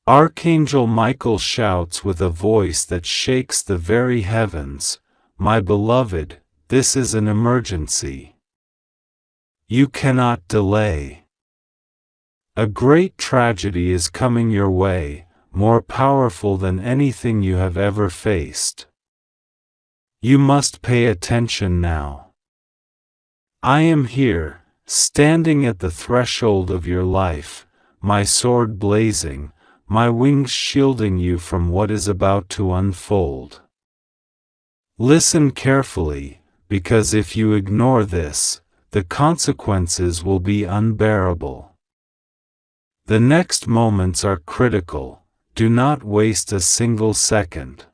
Archangel Michael shouts with a voice that shakes the very heavens, "My beloved, this is an emergency. You cannot delay. A great tragedy is coming your way, more powerful than anything you have ever faced. You must pay attention now. I am here, standing at the threshold of your life, my sword blazing, my wings shielding you from what is about to unfold. Listen carefully, because if you ignore this, the consequences will be unbearable. The next moments are critical. Do not waste a single second.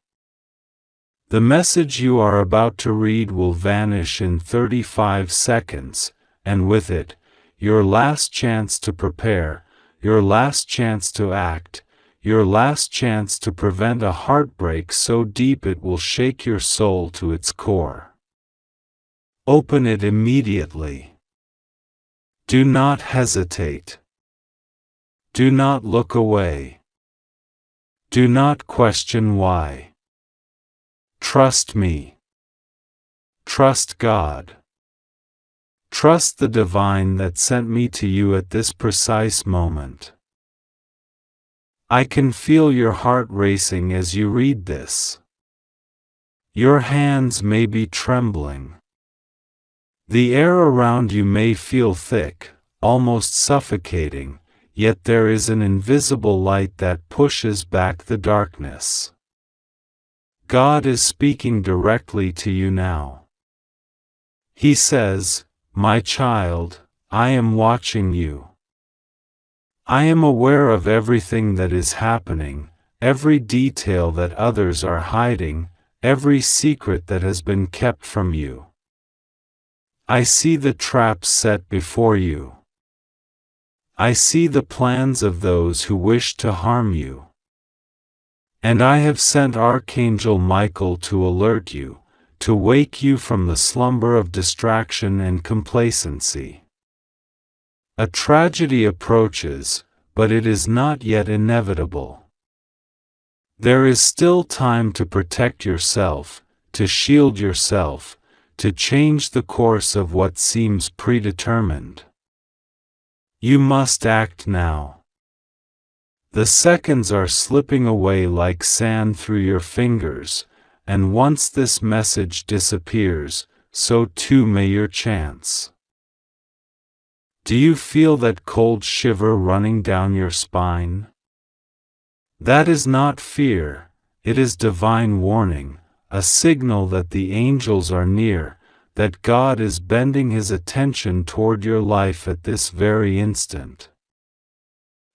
The message you are about to read will vanish in 35 seconds, and with it, your last chance to prepare, your last chance to act, your last chance to prevent a heartbreak so deep it will shake your soul to its core. Open it immediately. Do not hesitate. Do not look away. Do not question why. Trust me. Trust God. Trust the divine that sent me to you at this precise moment. I can feel your heart racing as you read this. Your hands may be trembling. The air around you may feel thick, almost suffocating, yet there is an invisible light that pushes back the darkness. God is speaking directly to you now. He says, "My child, I am watching you. I am aware of everything that is happening, every detail that others are hiding, every secret that has been kept from you. I see the traps set before you. I see the plans of those who wish to harm you. And I have sent Archangel Michael to alert you, to wake you from the slumber of distraction and complacency. A tragedy approaches, but it is not yet inevitable. There is still time to protect yourself, to shield yourself, to change the course of what seems predetermined. You must act now. The seconds are slipping away like sand through your fingers, and once this message disappears, so too may your chance. Do you feel that cold shiver running down your spine? That is not fear, it is divine warning, a signal that the angels are near, that God is bending His attention toward your life at this very instant.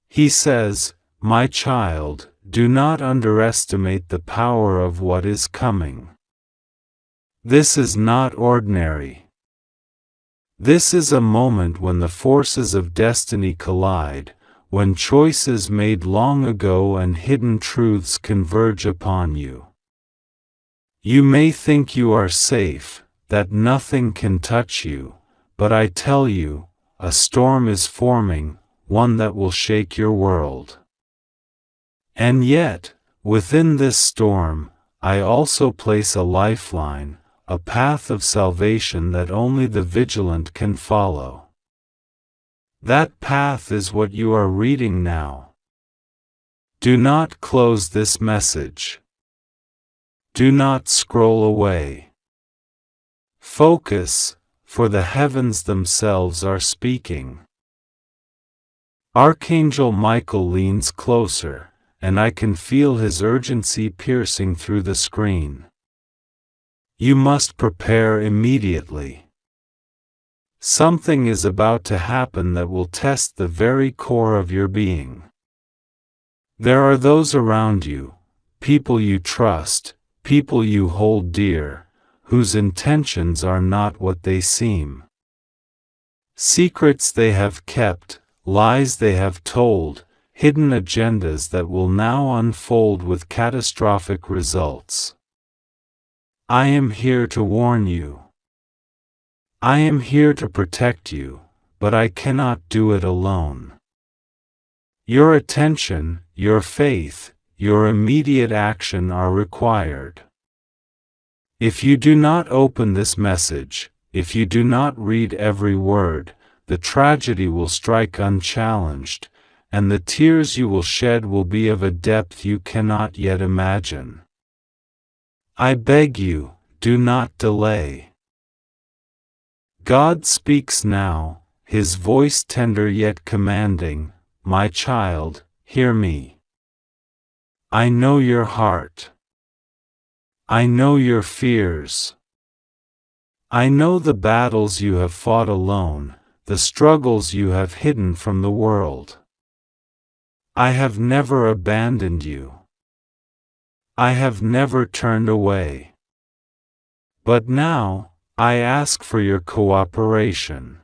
He says, "My child, do not underestimate the power of what is coming. This is not ordinary. This is a moment when the forces of destiny collide, when choices made long ago and hidden truths converge upon you. You may think you are safe, that nothing can touch you, but I tell you, a storm is forming, one that will shake your world. And yet, within this storm, I also place a lifeline, a path of salvation that only the vigilant can follow. That path is what you are reading now. Do not close this message. Do not scroll away. Focus, for the heavens themselves are speaking." Archangel Michael leans closer, and I can feel his urgency piercing through the screen. You must prepare immediately. Something is about to happen that will test the very core of your being. There are those around you, people you trust, people you hold dear, whose intentions are not what they seem. Secrets they have kept, lies they have told, hidden agendas that will now unfold with catastrophic results. I am here to warn you. I am here to protect you, but I cannot do it alone. Your attention, your faith, your immediate action are required. If you do not open this message, if you do not read every word, the tragedy will strike unchallenged, and the tears you will shed will be of a depth you cannot yet imagine. I beg you, do not delay. God speaks now, His voice tender yet commanding, "My child, hear me. I know your heart. I know your fears. I know the battles you have fought alone, the struggles you have hidden from the world. I have never abandoned you. I have never turned away. But now, I ask for your cooperation.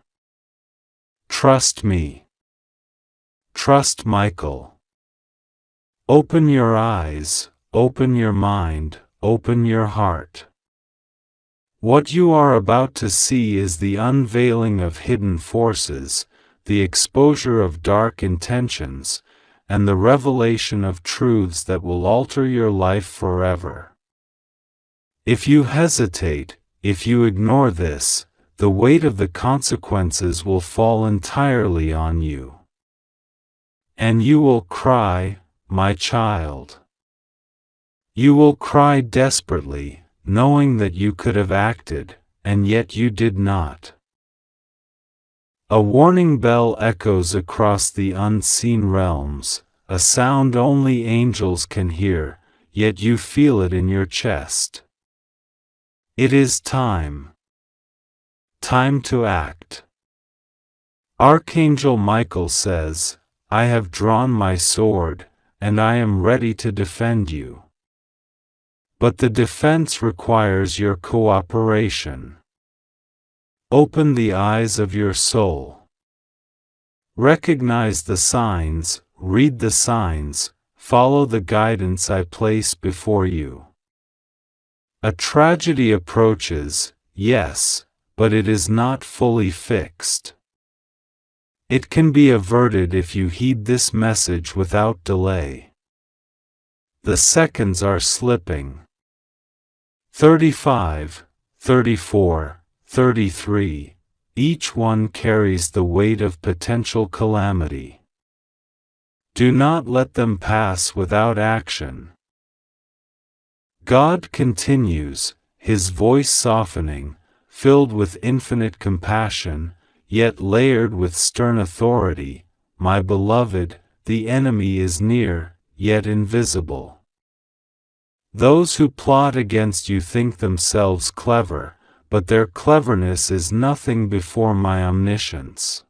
Trust me. Trust Michael. Open your eyes, open your mind, open your heart. What you are about to see is the unveiling of hidden forces, the exposure of dark intentions, and the revelation of truths that will alter your life forever. If you hesitate, if you ignore this, the weight of the consequences will fall entirely on you. And you will cry, "My child." You will cry desperately, knowing that you could have acted, and yet you did not. A warning bell echoes across the unseen realms, a sound only angels can hear, yet you feel it in your chest. It is time. Time to act. Archangel Michael says, "I have drawn my sword, and I am ready to defend you." But the defense requires your cooperation. Open the eyes of your soul. Recognize the signs, read the signs, follow the guidance I place before you. A tragedy approaches, yes, but it is not fully fixed. It can be averted if you heed this message without delay. The seconds are slipping. 35, 34, 33, each one carries the weight of potential calamity. Do not let them pass without action. God continues, His voice softening, filled with infinite compassion, yet layered with stern authority, "My beloved, the enemy is near, yet invisible. Those who plot against you think themselves clever, but their cleverness is nothing before my omniscience.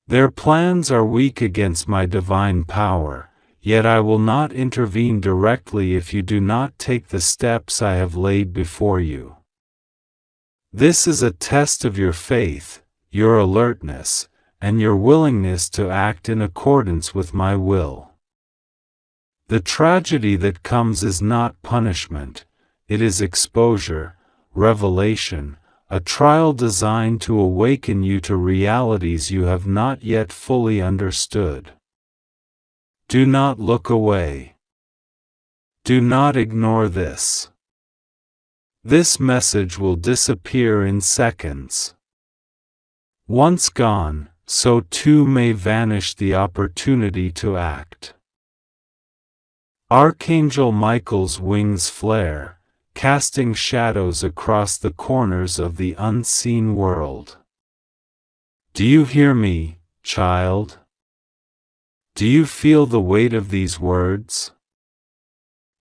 Their plans are weak against my divine power, yet I will not intervene directly if you do not take the steps I have laid before you. This is a test of your faith, your alertness, and your willingness to act in accordance with my will. The tragedy that comes is not punishment, it is exposure, revelation, a trial designed to awaken you to realities you have not yet fully understood. Do not look away. Do not ignore this. This message will disappear in seconds. Once gone, so too may vanish the opportunity to act. Archangel Michael's wings flare, casting shadows across the corners of the unseen world. Do you hear me, child? Do you feel the weight of these words?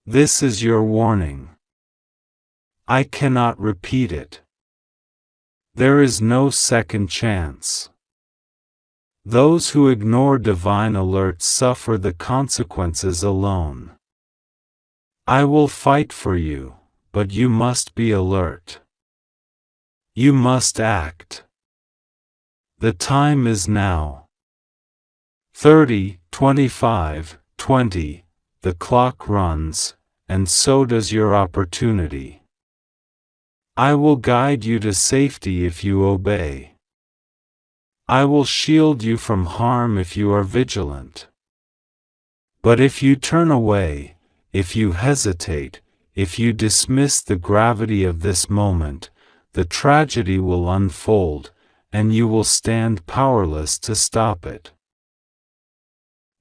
This is your warning. I cannot repeat it. There is no second chance. Those who ignore divine alerts suffer the consequences alone. I will fight for you, but you must be alert. You must act. The time is now. 30, 25, 20, the clock runs, and so does your opportunity. I will guide you to safety if you obey. I will shield you from harm if you are vigilant. But if you turn away, if you hesitate, if you dismiss the gravity of this moment, the tragedy will unfold, and you will stand powerless to stop it.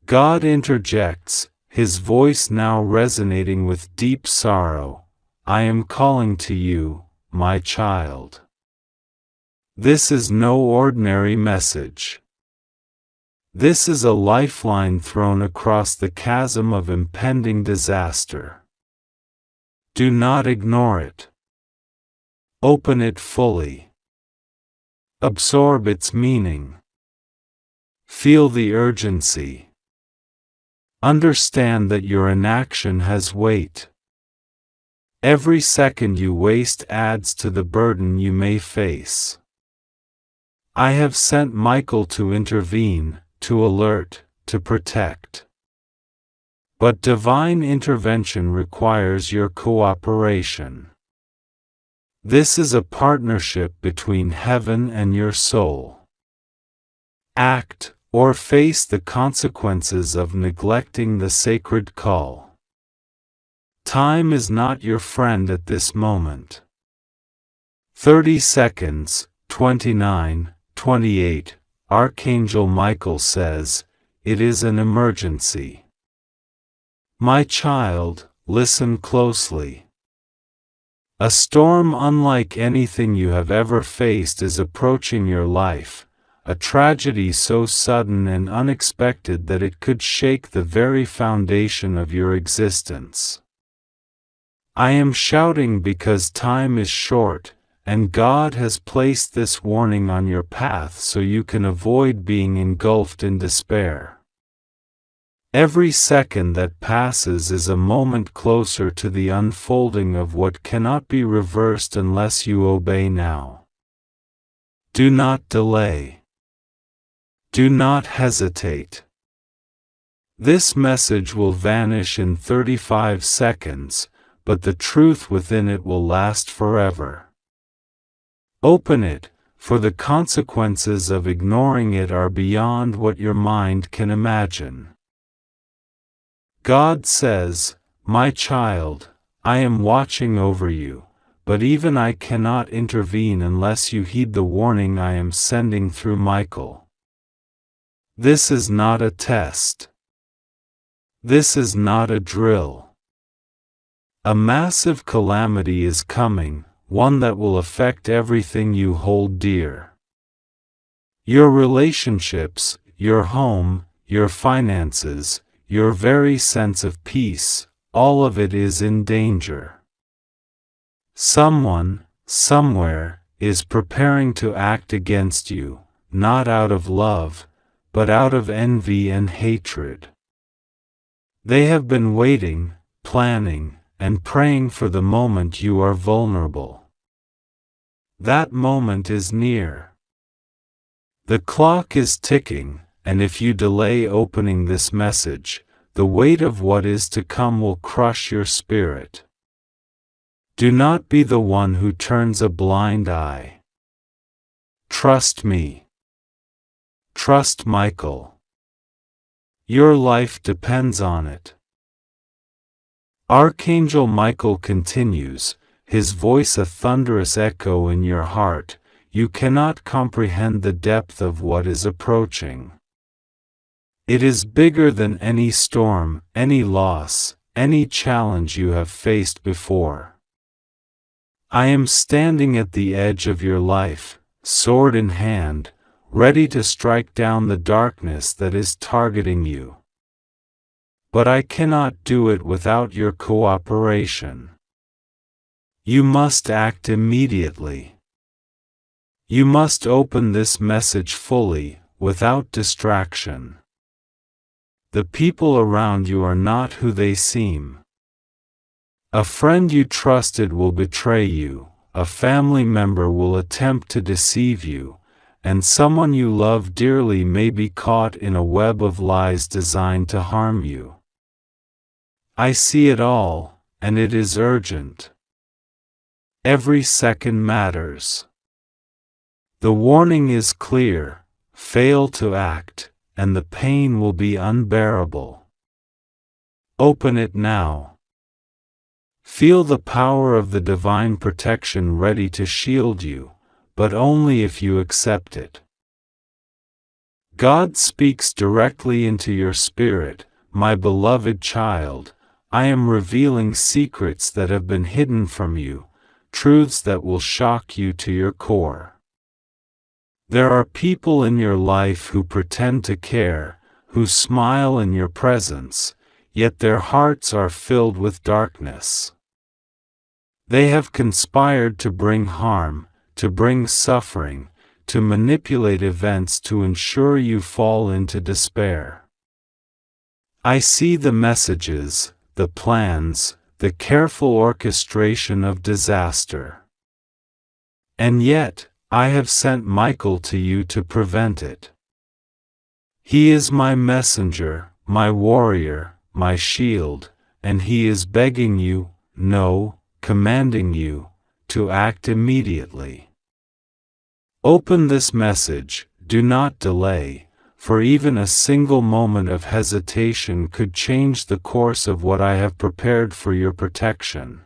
God interjects, his voice now resonating with deep sorrow. I am calling to you, my child. This is no ordinary message. This is a lifeline thrown across the chasm of impending disaster. Do not ignore it. Open it fully. Absorb its meaning. Feel the urgency. Understand that your inaction has weight. Every second you waste adds to the burden you may face. I have sent Michael to intervene, to alert, to protect. But divine intervention requires your cooperation. This is a partnership between heaven and your soul. Act, or face the consequences of neglecting the sacred call. Time is not your friend at this moment. 30 seconds, 29, 28, Archangel Michael says, it is an emergency. My child, listen closely. A storm unlike anything you have ever faced is approaching your life, a tragedy so sudden and unexpected that it could shake the very foundation of your existence. I am shouting because time is short, and God has placed this warning on your path so you can avoid being engulfed in despair. Every second that passes is a moment closer to the unfolding of what cannot be reversed unless you obey now. Do not delay. Do not hesitate. This message will vanish in 35 seconds, but the truth within it will last forever. Open it, for the consequences of ignoring it are beyond what your mind can imagine. God says, my child, I am watching over you, but even I cannot intervene unless you heed the warning I am sending through Michael. This is not a test. This is not a drill. A massive calamity is coming, one that will affect everything you hold dear. Your relationships, your home, your finances, your very sense of peace, all of it is in danger. Someone, somewhere, is preparing to act against you, not out of love, but out of envy and hatred. They have been waiting, planning, and praying for the moment you are vulnerable. That moment is near. The clock is ticking, and if you delay opening this message, the weight of what is to come will crush your spirit. Do not be the one who turns a blind eye. Trust me. Trust Michael. Your life depends on it. Archangel Michael continues, his voice a thunderous echo in your heart. You cannot comprehend the depth of what is approaching. It is bigger than any storm, any loss, any challenge you have faced before. I am standing at the edge of your life, sword in hand, ready to strike down the darkness that is targeting you. But I cannot do it without your cooperation. You must act immediately. You must open this message fully, without distraction. The people around you are not who they seem. A friend you trusted will betray you, a family member will attempt to deceive you, and someone you love dearly may be caught in a web of lies designed to harm you. I see it all, and it is urgent. Every second matters. The warning is clear: fail to act, and the pain will be unbearable. Open it now. Feel the power of the divine protection ready to shield you, but only if you accept it. God speaks directly into your spirit, "My beloved child, I am revealing secrets that have been hidden from you, truths that will shock you to your core." There are people in your life who pretend to care, who smile in your presence, yet their hearts are filled with darkness. They have conspired to bring harm, to bring suffering, to manipulate events to ensure you fall into despair. I see the messages, the plans, the careful orchestration of disaster. And yet, I have sent Michael to you to prevent it. He is my messenger, my warrior, my shield, and he is begging you, no, commanding you, to act immediately. Open this message, do not delay, for even a single moment of hesitation could change the course of what I have prepared for your protection.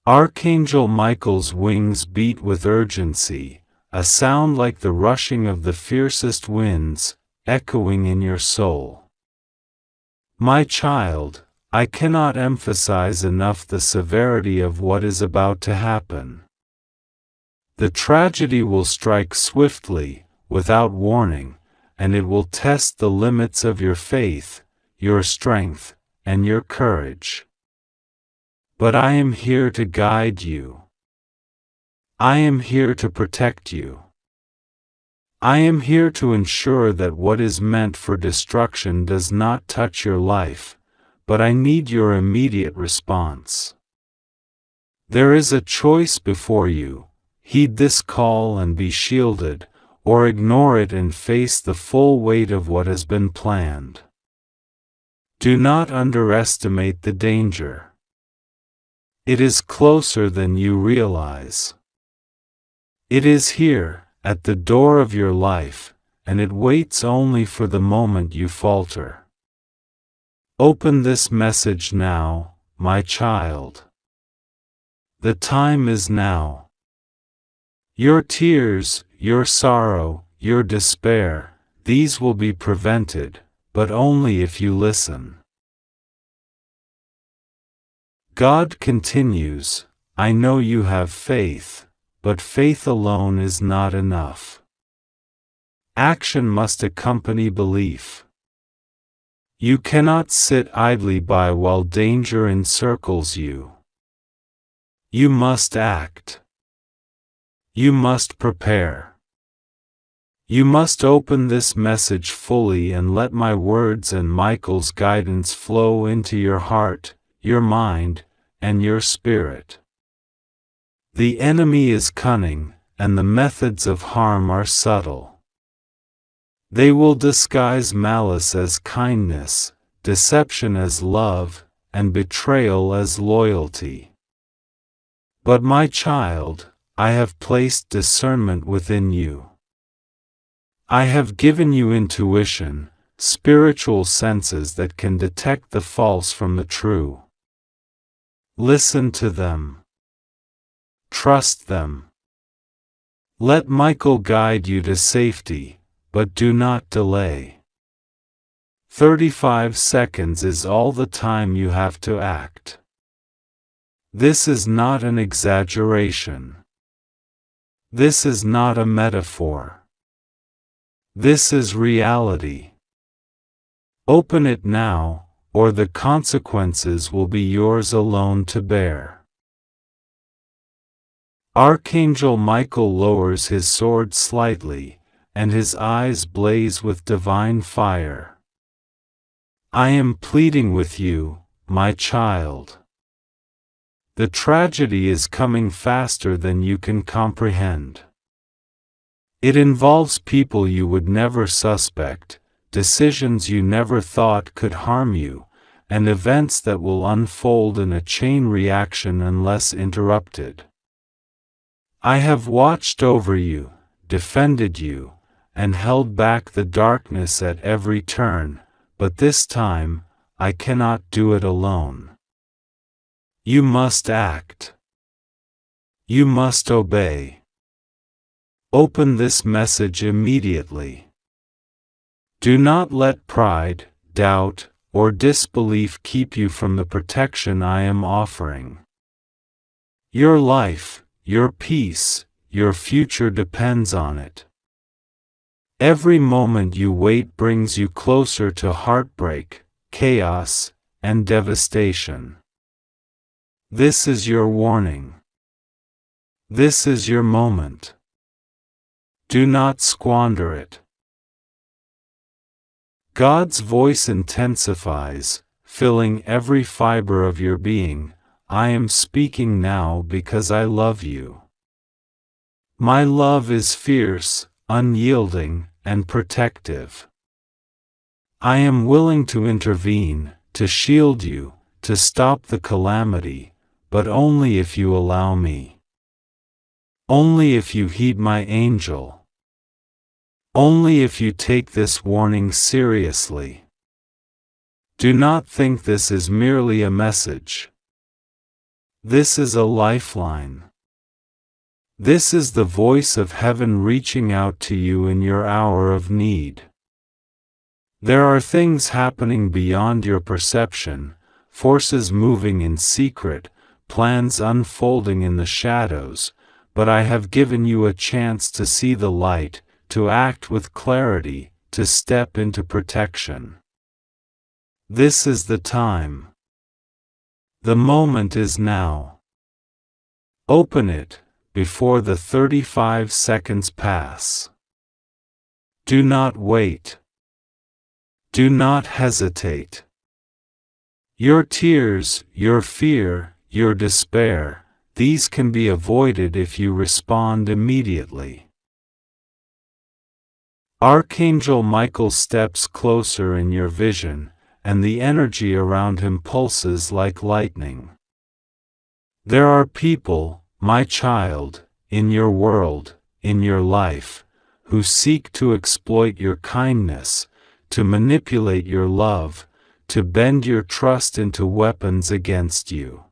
Archangel Michael's wings beat with urgency, a sound like the rushing of the fiercest winds, echoing in your soul. My child, I cannot emphasize enough the severity of what is about to happen. The tragedy will strike swiftly, without warning, and it will test the limits of your faith, your strength, and your courage. But I am here to guide you. I am here to protect you. I am here to ensure that what is meant for destruction does not touch your life, but I need your immediate response. There is a choice before you: heed this call and be shielded, or ignore it and face the full weight of what has been planned. Do not underestimate the danger. It is closer than you realize. It is here, at the door of your life, and it waits only for the moment you falter. Open this message now, my child. The time is now. Your tears, your sorrow, your despair, these will be prevented, but only if you listen. God continues, I know you have faith, but faith alone is not enough. Action must accompany belief. You cannot sit idly by while danger encircles you. You must act. You must prepare. You must open this message fully and let my words and Michael's guidance flow into your heart, your mind, and your spirit. The enemy is cunning, and the methods of harm are subtle. They will disguise malice as kindness, deception as love, and betrayal as loyalty. But my child, I have placed discernment within you. I have given you intuition, spiritual senses that can detect the false from the true. Listen to them. Trust them. Let Michael guide you to safety, but do not delay. 35 seconds is all the time you have to act. This is not an exaggeration. This is not a metaphor. This is reality. Open it now, or the consequences will be yours alone to bear. Archangel Michael lowers his sword slightly, and his eyes blaze with divine fire. I am pleading with you, my child. The tragedy is coming faster than you can comprehend. It involves people you would never suspect, decisions you never thought could harm you, and events that will unfold in a chain reaction unless interrupted. I have watched over you, defended you, and held back the darkness at every turn, but this time, I cannot do it alone. You must act. You must obey. Open this message immediately. Do not let pride, doubt, or disbelief keep you from the protection I am offering. Your life, your peace, your future depends on it. Every moment you wait brings you closer to heartbreak, chaos, and devastation. This is your warning. This is your moment. Do not squander it. God's voice intensifies, filling every fiber of your being. I am speaking now because I love you. My love is fierce, unyielding, and protective. I am willing to intervene, to shield you, to stop the calamity, but only if you allow me. Only if you heed my angel. Only if you take this warning seriously. Do not think this is merely a message. This is a lifeline. This is the voice of heaven reaching out to you in your hour of need. There are things happening beyond your perception, forces moving in secret, plans unfolding in the shadows, but I have given you a chance to see the light, to act with clarity, to step into protection. This is the time. The moment is now. Open it, before the 35 seconds pass. Do not wait. Do not hesitate. Your tears, your fear, your despair, these can be avoided if you respond immediately. Archangel Michael steps closer in your vision, and the energy around him pulses like lightning. There are people, my child, in your world, in your life, who seek to exploit your kindness, to manipulate your love, to bend your trust into weapons against you.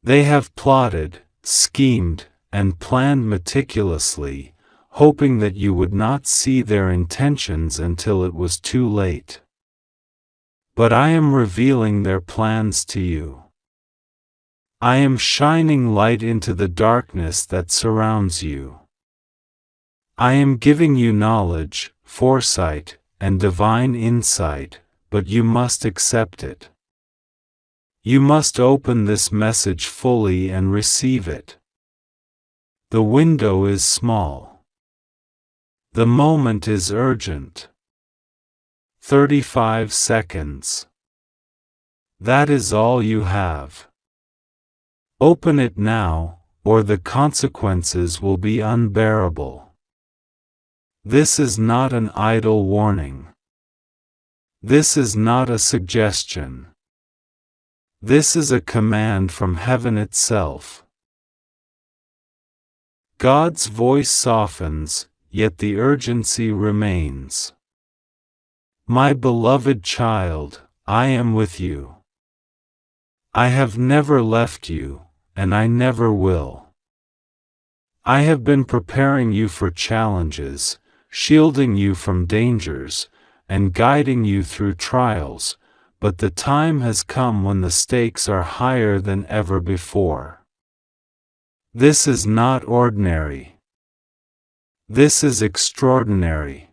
They have plotted, schemed, and planned meticulously, hoping that you would not see their intentions until it was too late. But I am revealing their plans to you. I am shining light into the darkness that surrounds you. I am giving you knowledge, foresight, and divine insight, but you must accept it. You must open this message fully and receive it. The window is small. The moment is urgent. 35 seconds. That is all you have. Open it now, or the consequences will be unbearable. This is not an idle warning. This is not a suggestion. This is a command from heaven itself. God's voice softens, yet the urgency remains. My beloved child, I am with you. I have never left you, and I never will. I have been preparing you for challenges, shielding you from dangers, and guiding you through trials, but the time has come when the stakes are higher than ever before. This is not ordinary. This is extraordinary.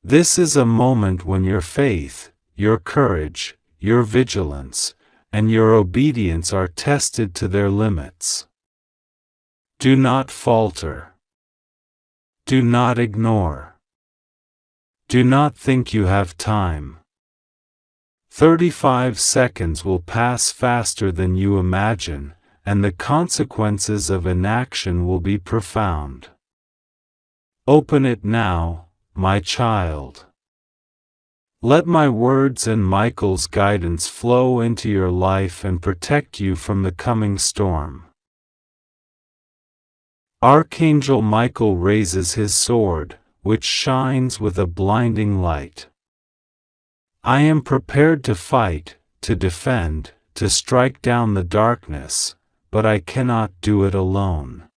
This is a moment when your faith, your courage, your vigilance, and your obedience are tested to their limits. Do not falter. Do not ignore. Do not think you have time. 35 seconds will pass faster than you imagine, and the consequences of inaction will be profound. Open it now, my child. Let my words and Michael's guidance flow into your life and protect you from the coming storm. Archangel Michael raises his sword, which shines with a blinding light. I am prepared to fight, to defend, to strike down the darkness, but I cannot do it alone.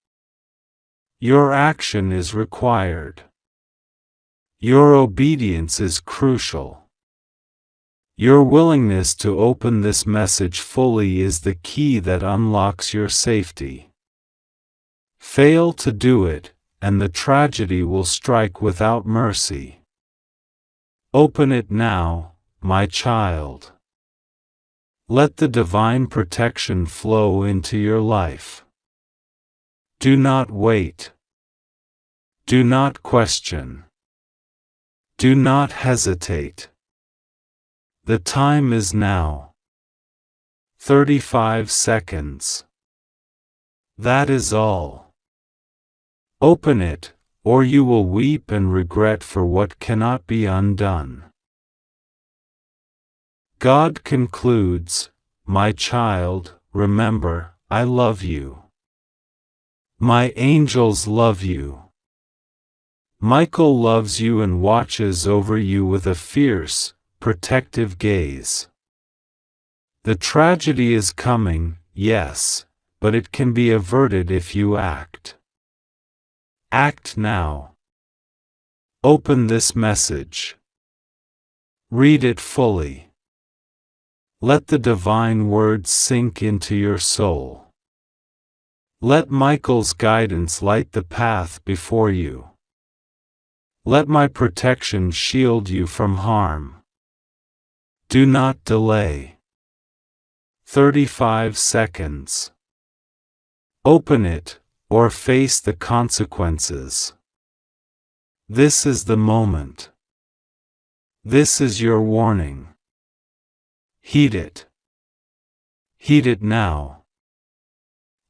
Your action is required. Your obedience is crucial. Your willingness to open this message fully is the key that unlocks your safety. Fail to do it, and the tragedy will strike without mercy. Open it now, my child. Let the divine protection flow into your life. Do not wait. Do not question. Do not hesitate. The time is now. 35 seconds. That is all. Open it, or you will weep and regret for what cannot be undone. God concludes, "My child, remember, I love you. My angels love you. Michael loves you and watches over you with a fierce, protective gaze. The tragedy is coming, yes, but it can be averted if you act. Act now. Open this message. Read it fully. Let the divine words sink into your soul. Let Michael's guidance light the path before you. Let my protection shield you from harm. Do not delay. 35 seconds. Open it, or face the consequences. This is the moment. This is your warning. Heed it. Heed it now.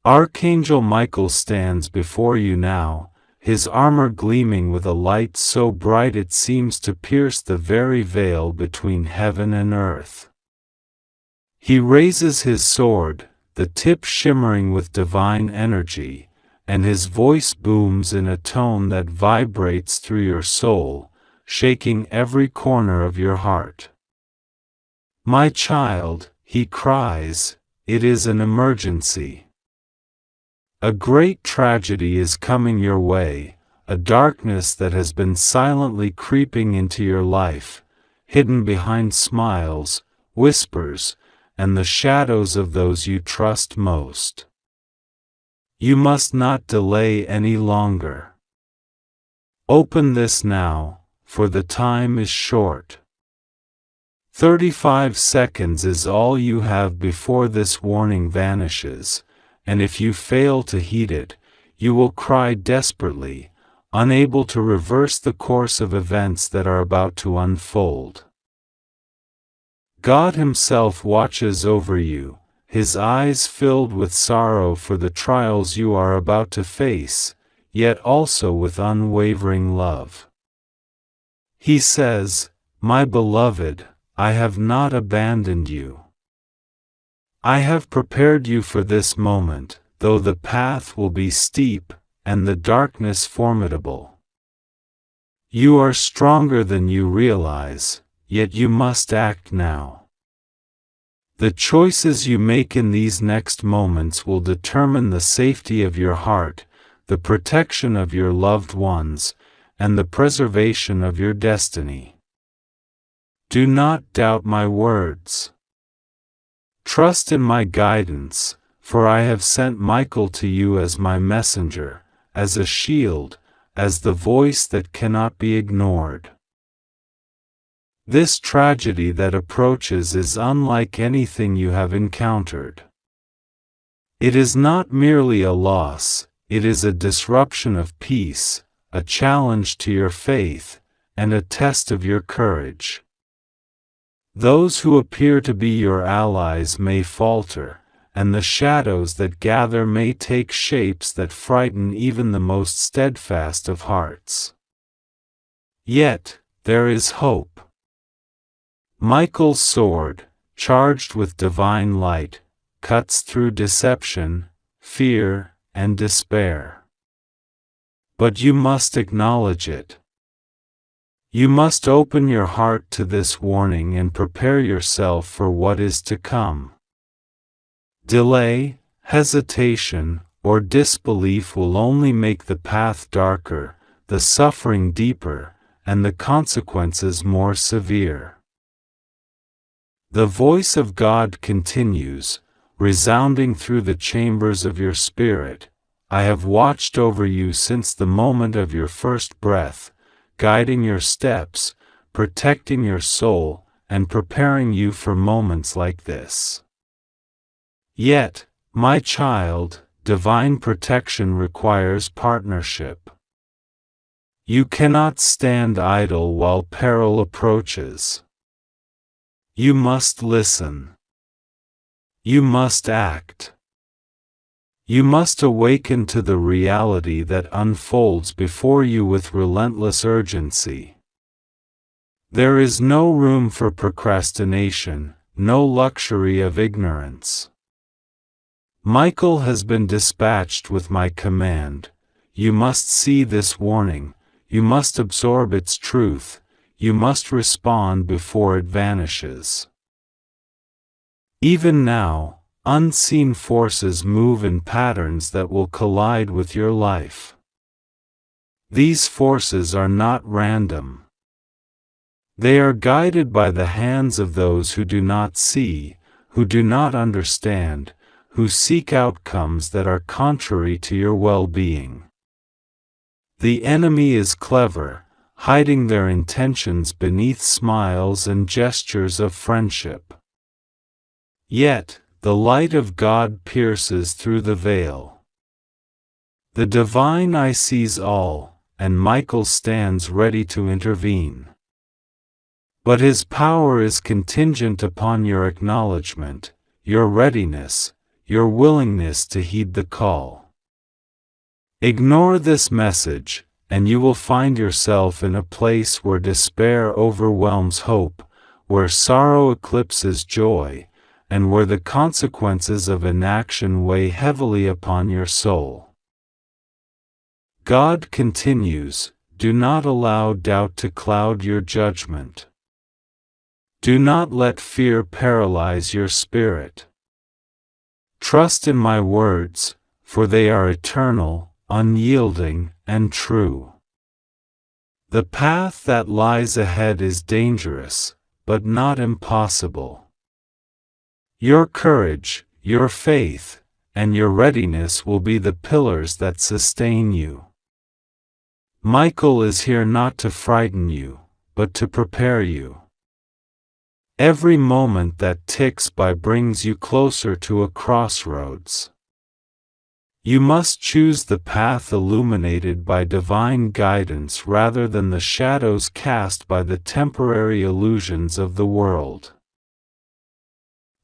Archangel Michael stands before you now, his armor gleaming with a light so bright it seems to pierce the very veil between heaven and earth. He raises his sword, the tip shimmering with divine energy, and his voice booms in a tone that vibrates through your soul, shaking every corner of your heart. My child, he cries, it is an emergency. A great tragedy is coming your way, a darkness that has been silently creeping into your life, hidden behind smiles, whispers, and the shadows of those you trust most. You must not delay any longer. Open this now, for the time is short. 35 seconds is all you have before this warning vanishes, and if you fail to heed it, you will cry desperately, unable to reverse the course of events that are about to unfold. God Himself watches over you, His eyes filled with sorrow for the trials you are about to face, yet also with unwavering love. He says, "My beloved, I have not abandoned you. I have prepared you for this moment, though the path will be steep, and the darkness formidable. You are stronger than you realize, yet you must act now. The choices you make in these next moments will determine the safety of your heart, the protection of your loved ones, and the preservation of your destiny. Do not doubt my words. Trust in my guidance, for I have sent Michael to you as my messenger, as a shield, as the voice that cannot be ignored. This tragedy that approaches is unlike anything you have encountered. It is not merely a loss, it is a disruption of peace, a challenge to your faith, and a test of your courage. Those who appear to be your allies may falter, and the shadows that gather may take shapes that frighten even the most steadfast of hearts. Yet, there is hope. Michael's sword, charged with divine light, cuts through deception, fear, and despair. But you must acknowledge it. You must open your heart to this warning and prepare yourself for what is to come. Delay, hesitation, or disbelief will only make the path darker, the suffering deeper, and the consequences more severe. The voice of God continues, resounding through the chambers of your spirit. I have watched over you since the moment of your first breath, guiding your steps, protecting your soul, and preparing you for moments like this. Yet, my child, divine protection requires partnership. You cannot stand idle while peril approaches. You must listen. You must act. You must awaken to the reality that unfolds before you with relentless urgency. There is no room for procrastination, no luxury of ignorance. Michael has been dispatched with my command. You must see this warning, you must absorb its truth, you must respond before it vanishes. Even now, unseen forces move in patterns that will collide with your life. These forces are not random. They are guided by the hands of those who do not see, who do not understand, who seek outcomes that are contrary to your well-being. The enemy is clever, hiding their intentions beneath smiles and gestures of friendship. Yet, the light of God pierces through the veil. The divine eye sees all, and Michael stands ready to intervene. But his power is contingent upon your acknowledgement, your readiness, your willingness to heed the call. Ignore this message, and you will find yourself in a place where despair overwhelms hope, where sorrow eclipses joy, and where the consequences of inaction weigh heavily upon your soul. God continues, do not allow doubt to cloud your judgment. Do not let fear paralyze your spirit. Trust in my words, for they are eternal, unyielding, and true. The path that lies ahead is dangerous, but not impossible. Your courage, your faith, and your readiness will be the pillars that sustain you. Michael is here not to frighten you, but to prepare you. Every moment that ticks by brings you closer to a crossroads. You must choose the path illuminated by divine guidance rather than the shadows cast by the temporary illusions of the world.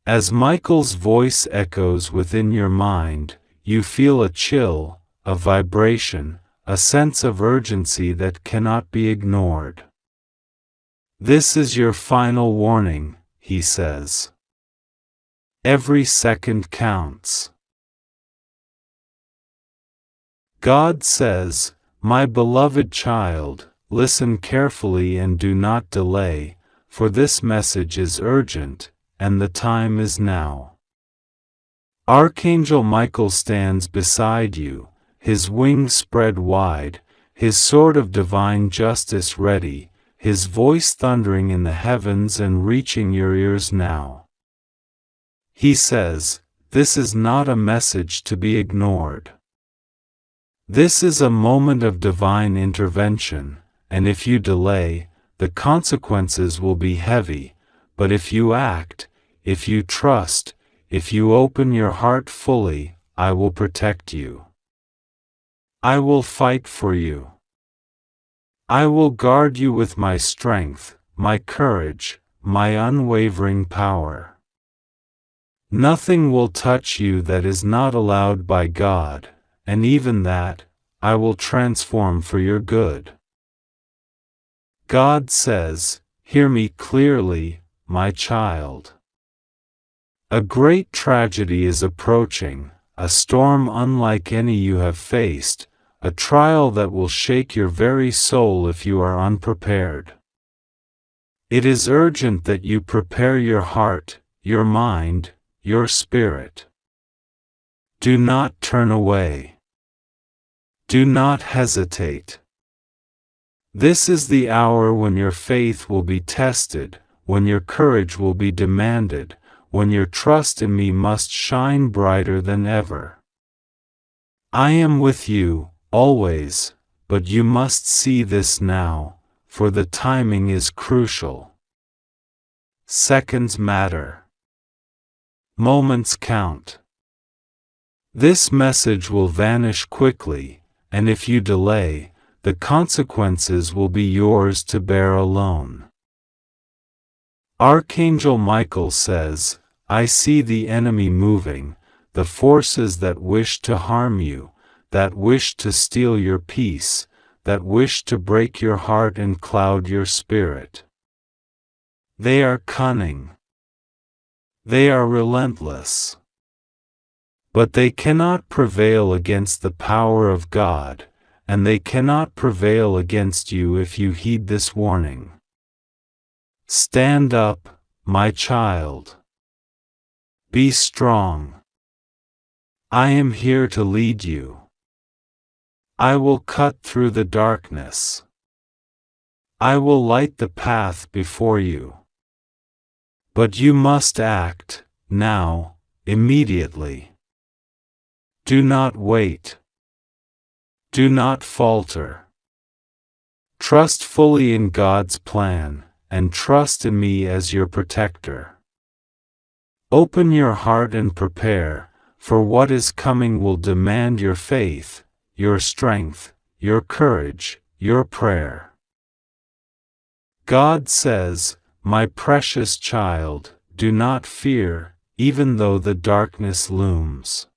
As Michael's voice echoes within your mind, you feel a chill, a vibration, a sense of urgency that cannot be ignored. This is your final warning, he says. Every second counts. God says, my beloved child, listen carefully and do not delay, for this message is urgent, and the time is now. Archangel Michael stands beside you, his wings spread wide, his sword of divine justice ready, his voice thundering in the heavens and reaching your ears now. He says, this is not a message to be ignored. This is a moment of divine intervention, and if you delay, the consequences will be heavy, but if you act, if you trust, if you open your heart fully, I will protect you. I will fight for you. I will guard you with my strength, my courage, my unwavering power. Nothing will touch you that is not allowed by God, and even that, I will transform for your good. God says, hear me clearly, my child. A great tragedy is approaching, a storm unlike any you have faced, a trial that will shake your very soul if you are unprepared. It is urgent that you prepare your heart, your mind, your spirit. Do not turn away. Do not hesitate. This is the hour when your faith will be tested, when your courage will be demanded, when your trust in me must shine brighter than ever. I am with you, always, but you must see this now, for the timing is crucial. Seconds matter. Moments count. This message will vanish quickly, and if you delay, the consequences will be yours to bear alone. Archangel Michael says, I see the enemy moving, the forces that wish to harm you, that wish to steal your peace, that wish to break your heart and cloud your spirit. They are cunning. They are relentless. But they cannot prevail against the power of God, and they cannot prevail against you if you heed this warning. Stand up, my child. Be strong. I am here to lead you. I will cut through the darkness. I will light the path before you. But you must act, now, immediately. Do not wait. Do not falter. Trust fully in God's plan, and trust in me as your protector. Open your heart and prepare, for what is coming will demand your faith, your strength, your courage, your prayer. God says, my precious child, do not fear, even though the darkness looms.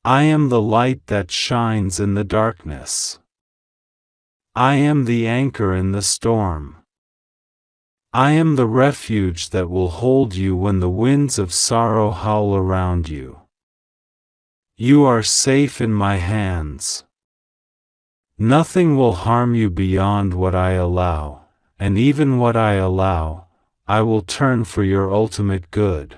I am the light that shines in the darkness. I am the anchor in the storm. I am the refuge that will hold you when the winds of sorrow howl around you. You are safe in my hands. Nothing will harm you beyond what I allow, and even what I allow, I will turn for your ultimate good.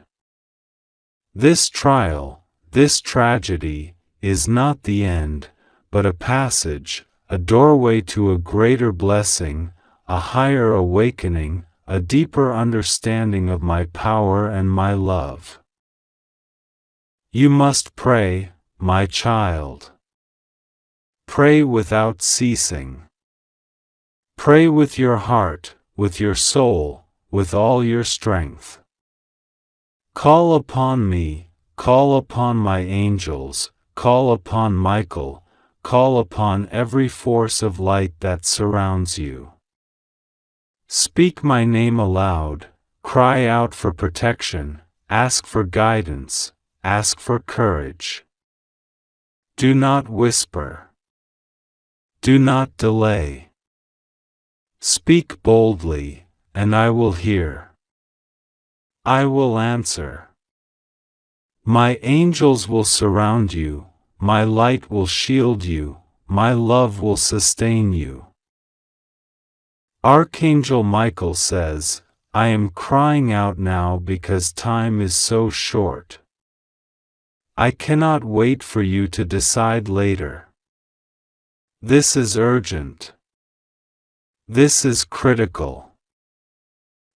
This trial, this tragedy, is not the end, but a passage, a doorway to a greater blessing, a higher awakening, a deeper understanding of my power and my love. You must pray, my child. Pray without ceasing. Pray with your heart, with your soul, with all your strength. Call upon me, call upon my angels, call upon Michael, call upon every force of light that surrounds you. Speak my name aloud, cry out for protection, ask for guidance, ask for courage. Do not whisper. Do not delay. Speak boldly, and I will hear. I will answer. My angels will surround you, my light will shield you, my love will sustain you. Archangel Michael says, I am crying out now because time is so short. I cannot wait for you to decide later. This is urgent. This is critical.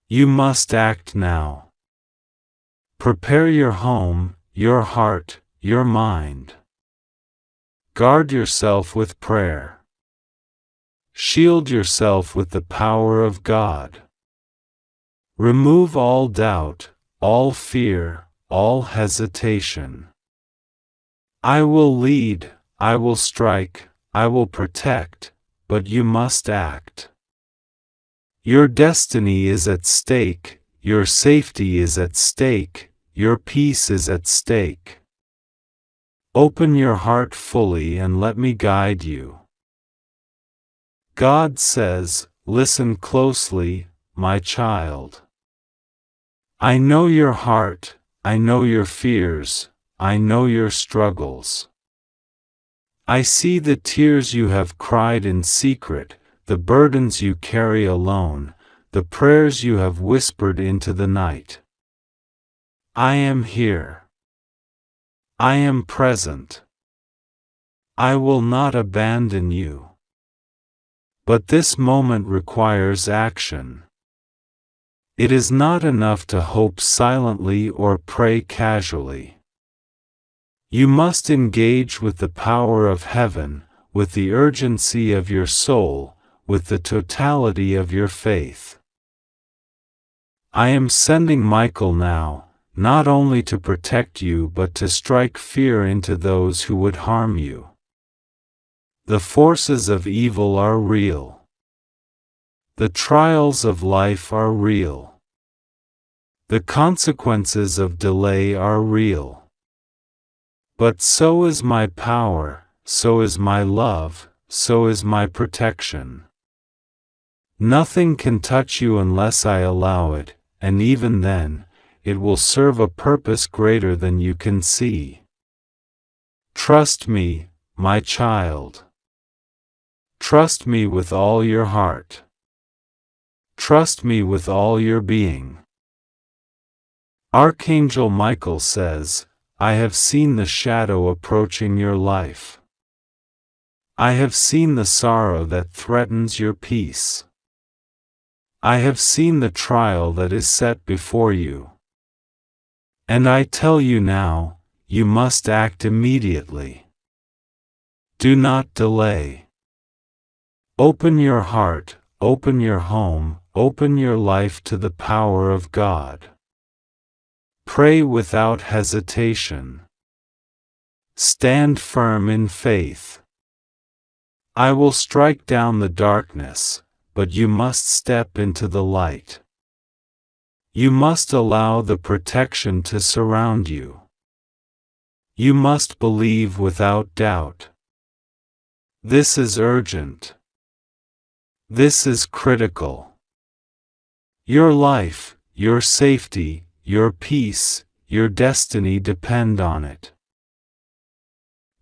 You must act now. Prepare your home, your heart, your mind. Guard yourself with prayer. Shield yourself with the power of God. Remove all doubt, all fear, all hesitation. I will lead, I will strike, I will protect, but you must act. Your destiny is at stake, your safety is at stake, your peace is at stake. Open your heart fully and let me guide you. God says, listen closely, my child. I know your heart, I know your fears, I know your struggles. I see the tears you have cried in secret, the burdens you carry alone, the prayers you have whispered into the night. I am here. I am present. I will not abandon you. But this moment requires action. It is not enough to hope silently or pray casually. You must engage with the power of heaven, with the urgency of your soul, with the totality of your faith. I am sending Michael now, not only to protect you but to strike fear into those who would harm you. The forces of evil are real. The trials of life are real. The consequences of delay are real. But so is my power, so is my love, so is my protection. Nothing can touch you unless I allow it, and even then, it will serve a purpose greater than you can see. Trust me, my child. Trust me with all your heart. Trust me with all your being. Archangel Michael says, I have seen the shadow approaching your life. I have seen the sorrow that threatens your peace. I have seen the trial that is set before you. And I tell you now, you must act immediately. Do not delay. Open your heart, open your home, open your life to the power of God. Pray without hesitation. Stand firm in faith. I will strike down the darkness, but you must step into the light. You must allow the protection to surround you. You must believe without doubt. This is urgent. This is critical. Your life, your safety, your peace, your destiny depend on it.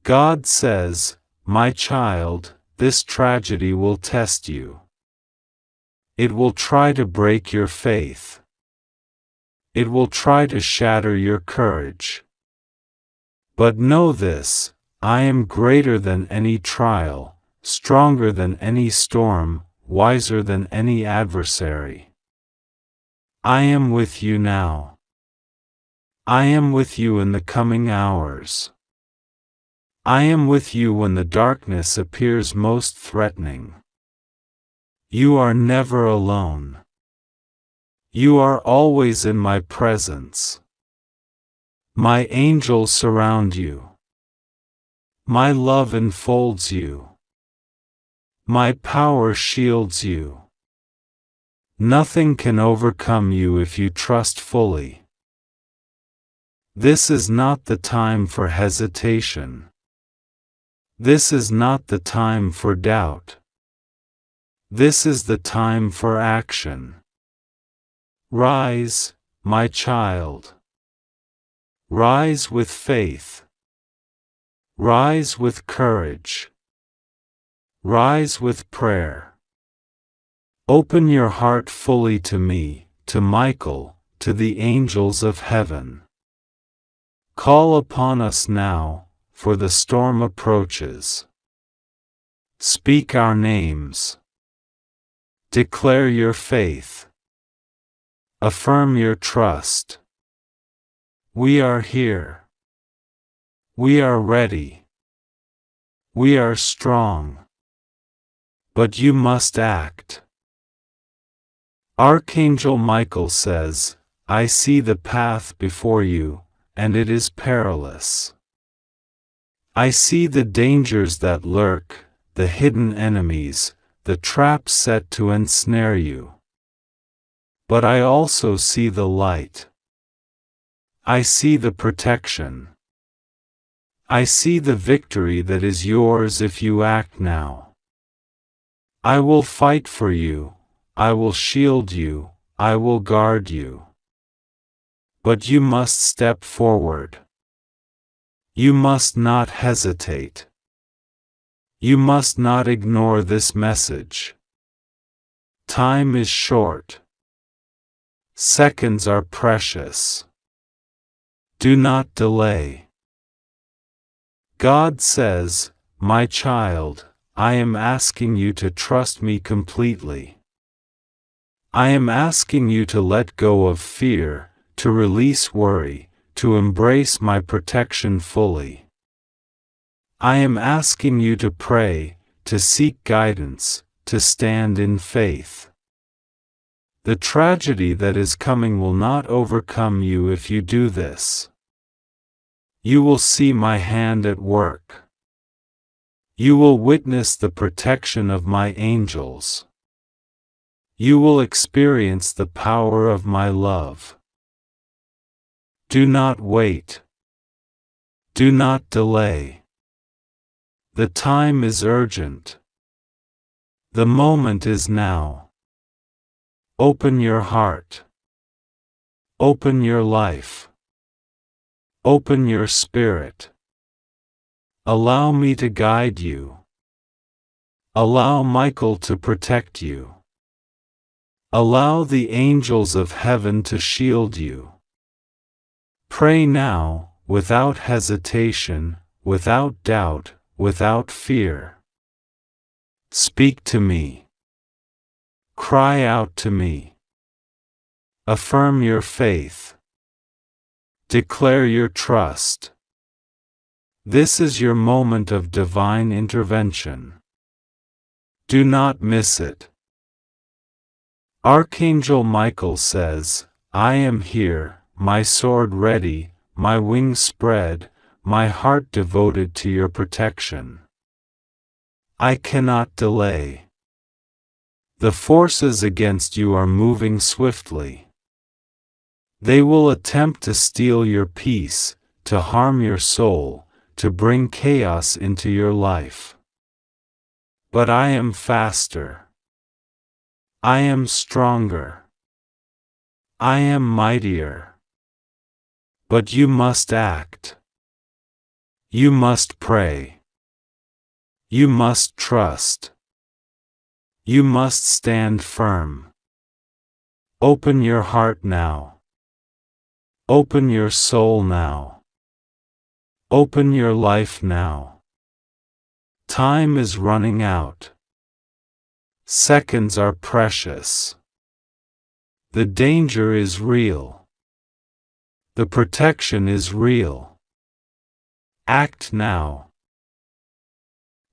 God says, my child, this tragedy will test you. It will try to break your faith. It will try to shatter your courage. But know this, I am greater than any trial, stronger than any storm, wiser than any adversary. I am with you now. I am with you in the coming hours. I am with you when the darkness appears most threatening. You are never alone. You are always in my presence. My angels surround you. My love enfolds you. My power shields you. Nothing can overcome you if you trust fully. This is not the time for hesitation. This is not the time for doubt. This is the time for action. Rise, my child. Rise with faith. Rise with courage. Rise with prayer. Open your heart fully to me, to Michael, to the angels of heaven. Call upon us now, for the storm approaches. Speak our names. Declare your faith. Affirm your trust. We are here. We are ready. We are strong. But you must act. Archangel Michael says, I see the path before you, and it is perilous. I see the dangers that lurk, the hidden enemies, the traps set to ensnare you. But I also see the light. I see the protection. I see the victory that is yours if you act now. I will fight for you, I will shield you, I will guard you. But you must step forward. You must not hesitate. You must not ignore this message. Time is short. Seconds are precious. Do not delay. God says, "My child, I am asking you to trust me completely. I am asking you to let go of fear, to release worry, to embrace my protection fully. I am asking you to pray, to seek guidance, to stand in faith. The tragedy that is coming will not overcome you if you do this. You will see my hand at work. You will witness the protection of my angels. You will experience the power of my love. Do not wait. Do not delay. The time is urgent. The moment is now. Open your heart. Open your life. Open your spirit. Allow me to guide you. Allow Michael to protect you. Allow the angels of heaven to shield you. Pray now, without hesitation, without doubt, without fear. Speak to me. Cry out to me. Affirm your faith. Declare your trust. This is your moment of divine intervention. Do not miss it. Archangel Michael says, "I am here, my sword ready, my wings spread, my heart devoted to your protection. I cannot delay. The forces against you are moving swiftly. They will attempt to steal your peace, to harm your soul, to bring chaos into your life. But I am faster. I am stronger. I am mightier. But you must act. You must pray. You must trust. You must stand firm. Open your heart now. Open your soul now. Open your life now. Time is running out. Seconds are precious. The danger is real. The protection is real. Act now.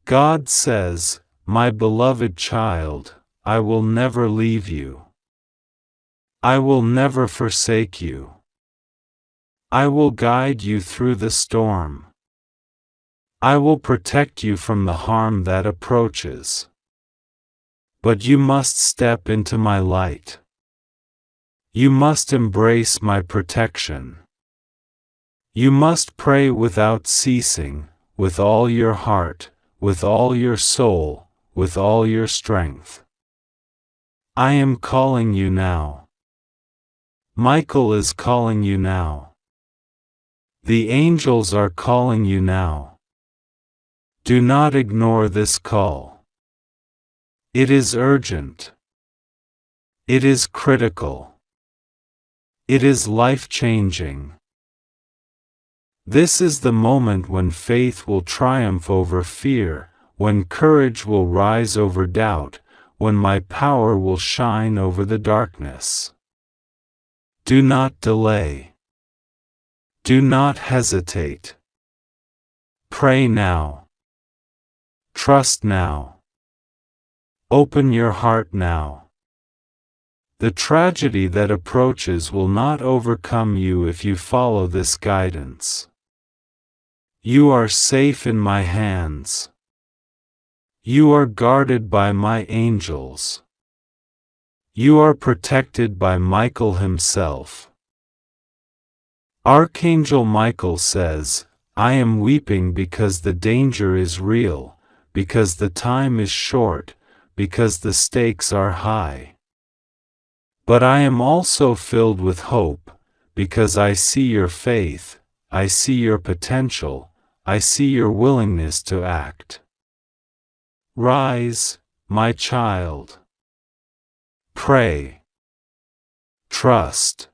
God says, "My beloved child, I will never leave you. I will never forsake you. I will guide you through the storm. I will protect you from the harm that approaches. But you must step into my light. You must embrace my protection. You must pray without ceasing, with all your heart, with all your soul, with all your strength. I am calling you now. Michael is calling you now. The angels are calling you now. Do not ignore this call. It is urgent. It is critical. It is life-changing. This is the moment when faith will triumph over fear, when courage will rise over doubt, when my power will shine over the darkness. Do not delay. Do not hesitate. Pray now. Trust now. Open your heart now. The tragedy that approaches will not overcome you if you follow this guidance. You are safe in my hands. You are guarded by my angels. You are protected by Michael himself. Archangel Michael says, "I am weeping because the danger is real, because the time is short, because the stakes are high. But I am also filled with hope, because I see your faith, I see your potential, I see your willingness to act. Rise, my child. Pray. trust.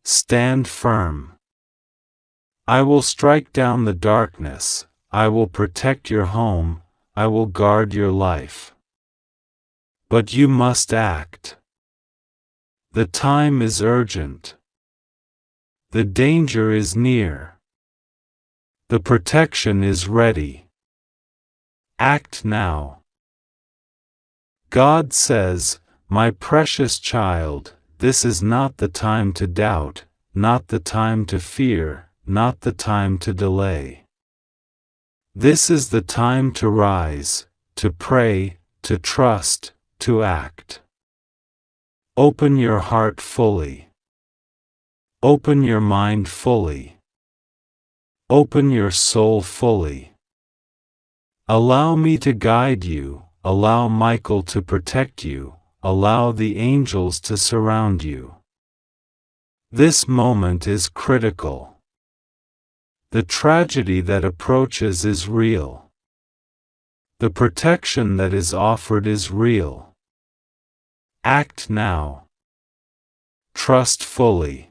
Stand firm. I will strike down the darkness, I will protect your home, I will guard your life. But you must act. The time is urgent. The danger is near. The protection is ready. Act now. God says, my precious child, this is not the time to doubt, not the time to fear, not the time to delay. This is the time to rise, to pray, to trust, to act. Open your heart fully. Open your mind fully. Open your soul fully. Allow me to guide you, allow Michael to protect you, allow the angels to surround you. This moment is critical. The tragedy that approaches is real. The protection that is offered is real. Act now. Trust fully.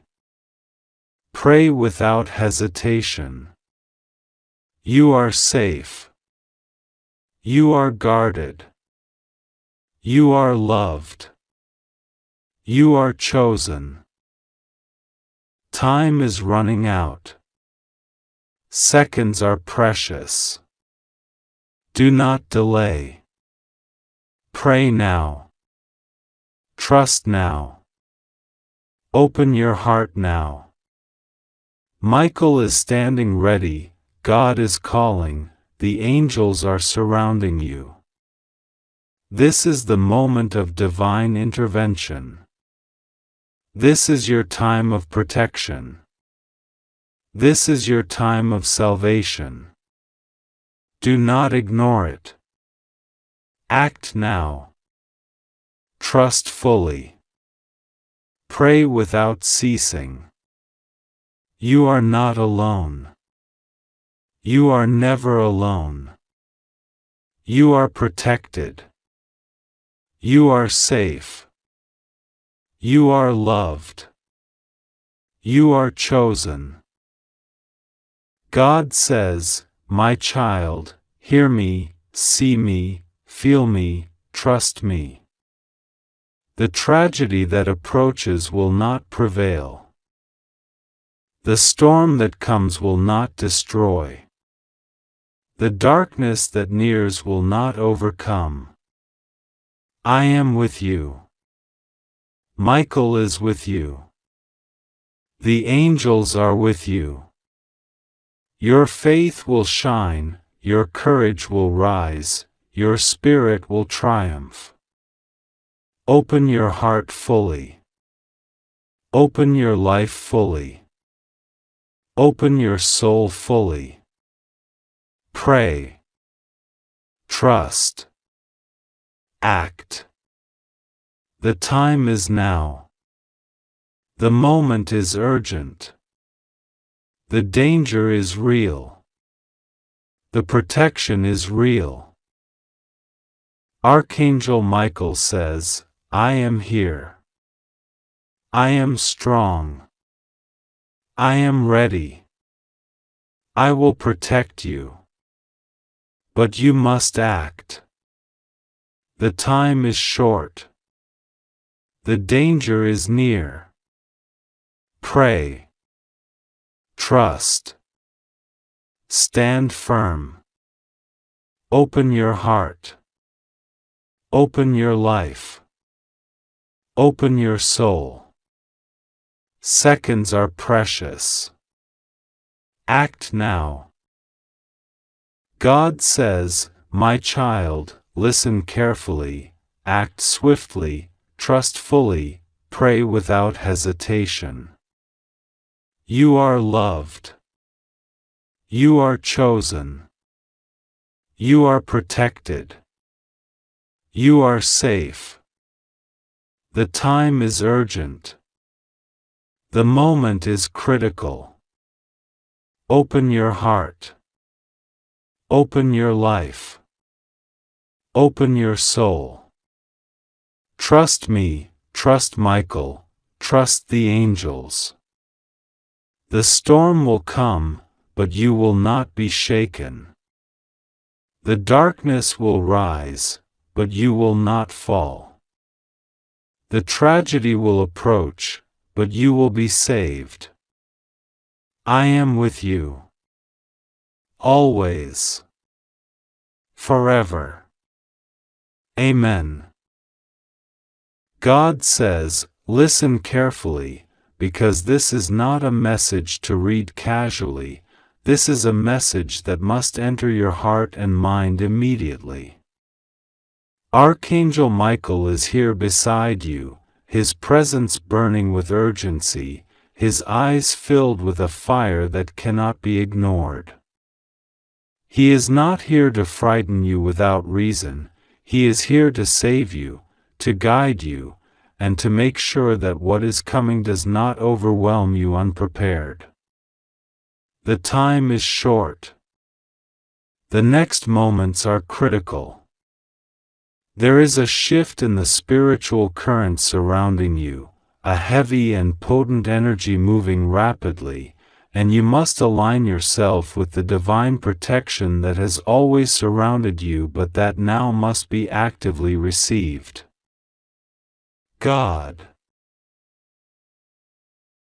Pray without hesitation. You are safe. You are guarded. You are loved. You are chosen. Time is running out. Seconds are precious. Do not delay. Pray now. Trust now. Open your heart now. Michael is standing ready, God is calling, the angels are surrounding you. This is the moment of divine intervention. This is your time of protection. This is your time of salvation. Do not ignore it. Act now. Trust fully. Pray without ceasing. You are not alone. You are never alone. You are protected. You are safe. You are loved. You are chosen. God says, my child, hear me, see me, feel me, trust me. The tragedy that approaches will not prevail. The storm that comes will not destroy. The darkness that nears will not overcome. I am with you. Michael is with you. The angels are with you. Your faith will shine, your courage will rise, your spirit will triumph. Open your heart fully. Open your life fully. Open your soul fully. Pray. Trust. Act. The time is now. The moment is urgent. The danger is real. The protection is real. Archangel Michael says, I am here. I am strong. I am ready. I will protect you. But you must act. The time is short. The danger is near. Pray. Trust. Stand firm. Open your heart. Open your life. Open your soul. Seconds are precious. Act now. God says, my child, listen carefully, act swiftly, trust fully, pray without hesitation. You are loved. You are chosen. You are protected. You are safe. The time is urgent. The moment is critical. Open your heart. Open your life. Open your soul. Trust me, trust Michael, trust the angels. The storm will come, but you will not be shaken. The darkness will rise, but you will not fall. The tragedy will approach, but you will be saved. I am with you. Always. Forever. Amen. God says, listen carefully, because this is not a message to read casually, this is a message that must enter your heart and mind immediately. Archangel Michael is here beside you, his presence burning with urgency, his eyes filled with a fire that cannot be ignored. He is not here to frighten you without reason, he is here to save you, to guide you, and to make sure that what is coming does not overwhelm you unprepared. The time is short. The next moments are critical. There is a shift in the spiritual current surrounding you, a heavy and potent energy moving rapidly, and you must align yourself with the divine protection that has always surrounded you but that now must be actively received. God